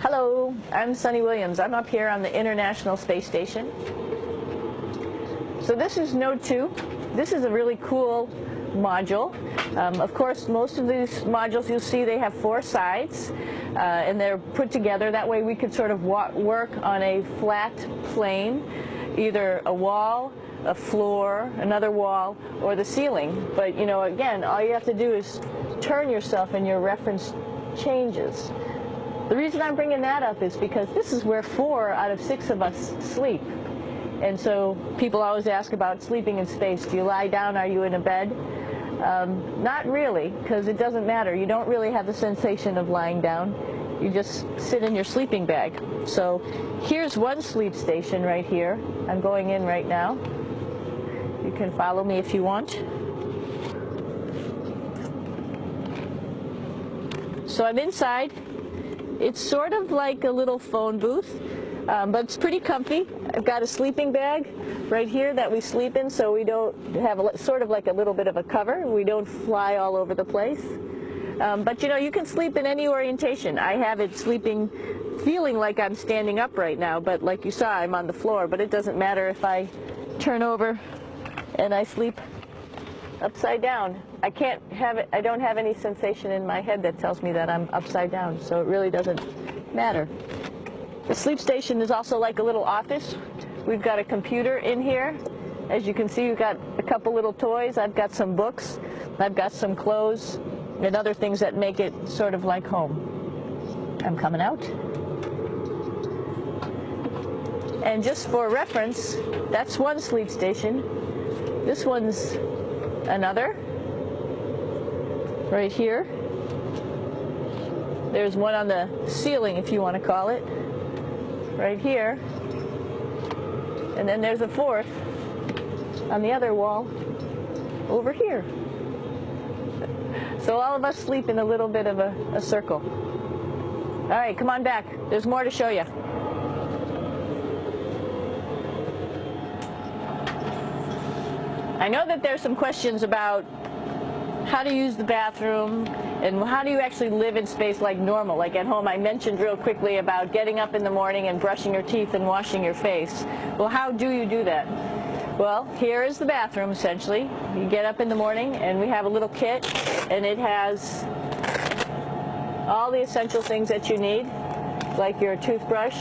Hello, I'm Sunny Williams. I'm up here on the International Space Station. So this is Node 2. This is a really cool module. Of course, most of these modules you'll see they have 4 sides, and they're put together. That way we could sort of work on a flat plane, either a wall, a floor, another wall, or the ceiling. But you know, again, all you have to do is turn yourself and your reference changes. The reason I'm bringing that up is because this is where 4 out of 6 of us sleep. And so people always ask about sleeping in space. Do you lie down? Are you in a bed? Not really, because it doesn't matter. You don't really have the sensation of lying down. You just sit in your sleeping bag. So here's one sleep station right here. I'm going in right now. You can follow me if you want. So I'm inside. It's sort of like a little phone booth, but it's pretty comfy. I've got a sleeping bag right here that we sleep in, so we don't have sort of like a little bit of a cover. We don't fly all over the place. But you know, you can sleep in any orientation. I have it sleeping, feeling like I'm standing up right now, but like you saw, I'm on the floor. But it doesn't matter if I turn over and I sleep upside down. I can't have it. I don't have any sensation in my head that tells me that I'm upside down, so it really doesn't matter. The sleep station is also like a little office. We've got a computer in here. As you can see, we've got a couple little toys. I've got some books. I've got some clothes and other things that make it sort of like home. I'm coming out. And just for reference, that's one sleep station. This one's another. Right here. There's one on the ceiling, if you want to call it. Right here. And then there's a 4th on the other wall over here. So all of us sleep in a little bit of a circle. All right, come on back. There's more to show you. I know that there's some questions about how to use the bathroom and how do you actually live in space like normal, like at home. I mentioned real quickly about getting up in the morning and brushing your teeth and washing your face. Well, how do you do that? Well, here is the bathroom essentially. You get up in the morning and we have a little kit, and it has all the essential things that you need, like your toothbrush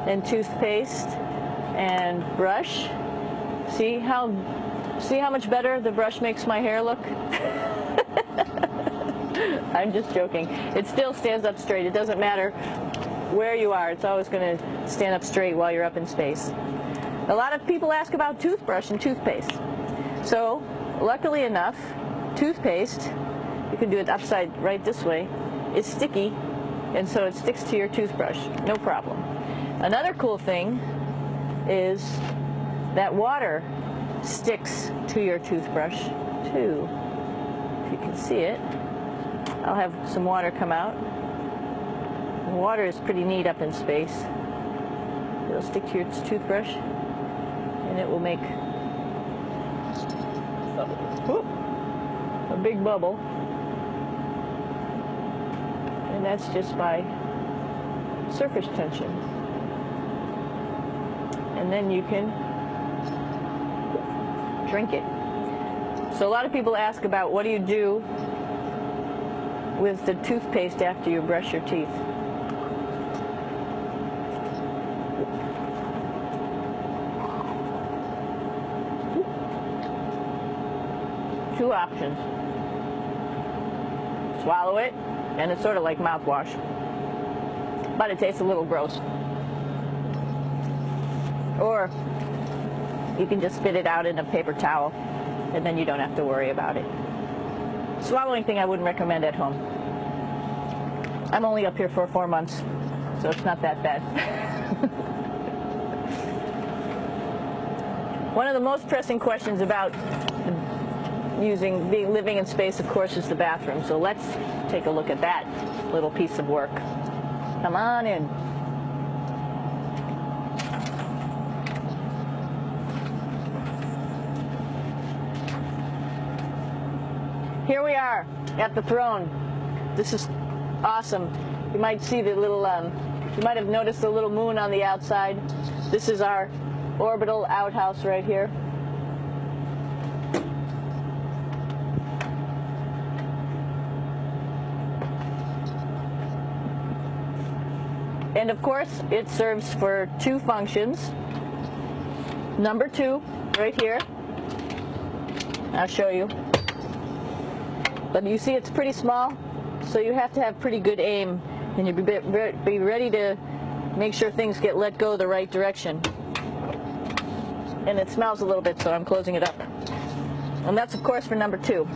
and toothpaste and brush. See how much better the brush makes my hair look? I'm just joking. It still stands up straight. It doesn't matter where you are. It's always going to stand up straight while you're up in space. A lot of people ask about toothbrush and toothpaste. So, luckily enough, toothpaste, you can do it upside right this way, is sticky, and so it sticks to your toothbrush. No problem. Another cool thing is that water sticks to your toothbrush too. If you can see it, I'll have some water come out. The water is pretty neat up in space. It'll stick to your toothbrush and it will make a big bubble, and that's just by surface tension. And then you can drink it. So a lot of people ask about what do you do with the toothpaste after you brush your teeth. Two options. Swallow it, and it's sort of like mouthwash, but it tastes a little gross. Or you can just spit it out in a paper towel, and then you don't have to worry about it. Swallowing thing I wouldn't recommend at home. I'm only up here for 4 months, so it's not that bad. One of the most pressing questions about living in space, of course, is the bathroom. So let's take a look at that little piece of work. Come on in. Here we are at the throne. This is awesome. You might see the little You might have noticed the little moon on the outside. This is our orbital outhouse right here. And of course, it serves for two functions. Number 2, right here. I'll show you. But you see it's pretty small, so you have to have pretty good aim, and you be ready to make sure things get let go the right direction. And it smells a little bit, so I'm closing it up. And that's, of course, for number 2.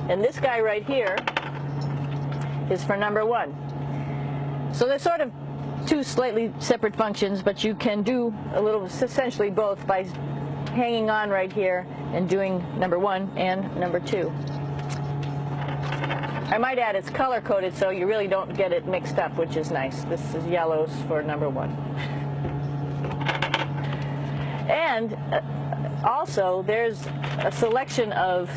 And this guy right here is for number 1. So they're sort of two slightly separate functions, but you can do a little, essentially both, by hanging on right here and doing number 1 and number 2. I might add it's color coded, so you really don't get it mixed up, which is nice. This is yellows for number 1. And also there's a selection of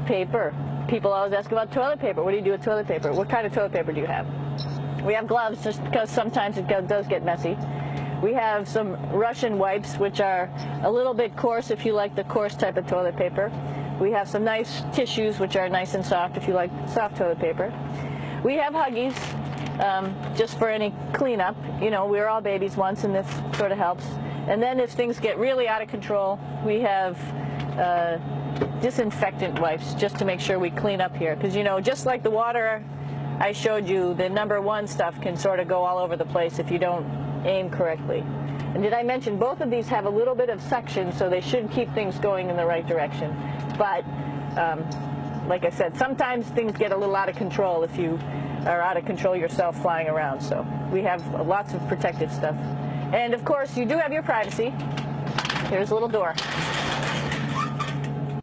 paper. People always ask about toilet paper. What do you do with toilet paper? What kind of toilet paper do you have? We have gloves, just because sometimes it does get messy. We have some Russian wipes, which are a little bit coarse if you like the coarse type of toilet paper. We have some nice tissues, which are nice and soft if you like soft toilet paper. We have Huggies, just for any cleanup. You know, we were all babies once, and this sort of helps. And then if things get really out of control, we have disinfectant wipes, just to make sure we clean up here. Because, you know, just like the water I showed you, the number 1 stuff can sort of go all over the place if you don't aim correctly. And did I mention both of these have a little bit of suction, so they should keep things going in the right direction. But like I said, sometimes things get a little out of control if you are out of control yourself flying around. So we have lots of protective stuff. And of course, you do have your privacy. Here's a little door.